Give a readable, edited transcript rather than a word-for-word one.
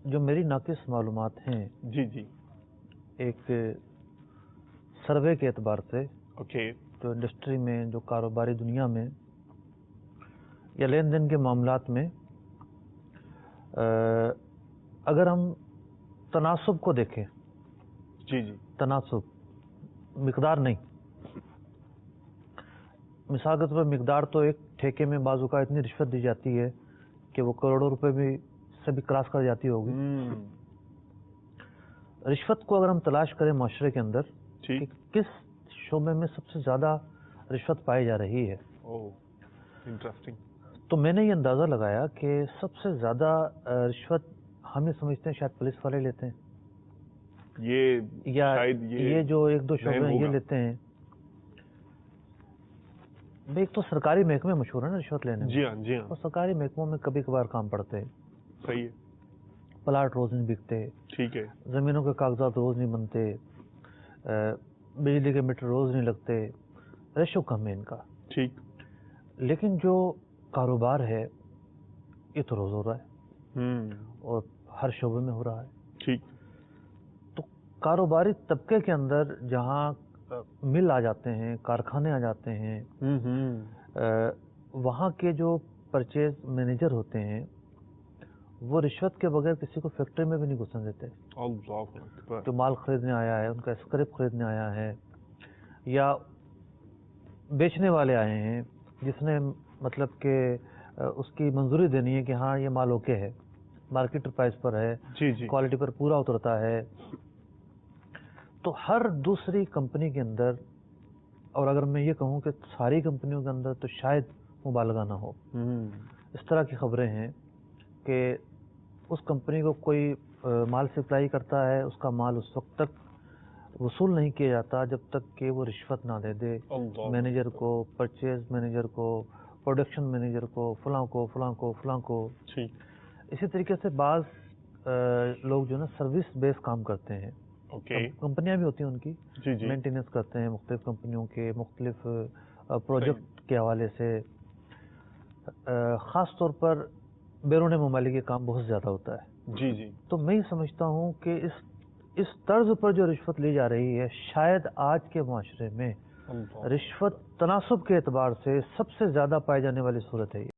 جو میری ناقص معلومات ہیں جی جی ایک سروے کے اعتبار سے اوکے جو انڈسٹری میں جو کاروباری دنیا میں یا لین دین کے معاملات میں اگر ہم تناسب کو دیکھیں جی جی تناسب مقدار نہیں، مثال کے طور پر مقدار تو ایک ٹھیکے میں بعض اوقات اتنی رشوت دی جاتی ہے کہ وہ کروڑوں روپے بھی سے بھی کراس کر جاتی ہوگی۔ رشوت کو اگر ہم تلاش کریں معاشرے کے اندر کہ کس شعبے میں سب سے زیادہ رشوت پائی جا رہی ہے، انٹرسٹنگ، تو میں نے یہ اندازہ لگایا کہ سب سے زیادہ رشوت ہم یہ سمجھتے ہیں شاید پولیس والے لیتے ہیں، یا یہ جو ایک دو شعبے ہیں یہ لیتے ہیں۔ ایک تو سرکاری محکمے مشہور ہیں نا رشوت لینے میں، جی ہاں جی ہاں، اور سرکاری محکموں میں کبھی کبھار کام پڑتے ہیں، صحیح ہے، پلاٹ روز نہیں بکتے، ٹھیک ہے، زمینوں کے کاغذات روز نہیں بنتے، بجلی کے میٹر روز نہیں لگتے، ریشو کم ہے ان کا، ٹھیک، لیکن جو کاروبار ہے یہ تو روز ہو رہا ہے اور ہر شعبے میں ہو رہا ہے۔ ٹھیک، تو کاروباری طبقے کے اندر جہاں مل آ جاتے ہیں، کارخانے آ جاتے ہیں، وہاں کے جو پرچیز مینیجر ہوتے ہیں وہ رشوت کے بغیر کسی کو فیکٹری میں بھی نہیں گھسنے دیتے۔ اللہ اکبر، جو مال خریدنے آیا ہے، ان کا اسکریپ خریدنے آیا ہے یا بیچنے والے آئے ہیں جس نے مطلب کہ اس کی منظوری دینی ہے کہ ہاں یہ مال اوکے ہے، مارکیٹ پرائز پر ہے، جی جی، کوالٹی پر پورا اترتا ہے، تو ہر دوسری کمپنی کے اندر، اور اگر میں یہ کہوں کہ ساری کمپنیوں کے اندر تو شاید مبالغہ نہ ہو، اس طرح کی خبریں ہیں کہ اس کمپنی کو کوئی مال سپلائی کرتا ہے، اس کا مال اس وقت تک وصول نہیں کیا جاتا جب تک کہ وہ رشوت نہ دے دے مینیجر کو، پرچیز مینیجر کو، پروڈکشن مینیجر کو، فلاں کو فلاں کو فلاں کو۔ اسی طریقے سے بعض لوگ جو نا سروس بیس کام کرتے ہیں، کمپنیاں بھی ہوتی ہیں ان کی، مینٹیننس کرتے ہیں مختلف کمپنیوں کے مختلف پروجیکٹ کے حوالے سے، خاص طور پر بیرون ممالک کے کام بہت زیادہ ہوتا ہے۔ جی جی، تو میں یہ سمجھتا ہوں کہ اس طرز پر جو رشوت لی جا رہی ہے شاید آج کے معاشرے میں رشوت تناسب کے اعتبار سے سب سے زیادہ پائی جانے والی صورت ہے یہ۔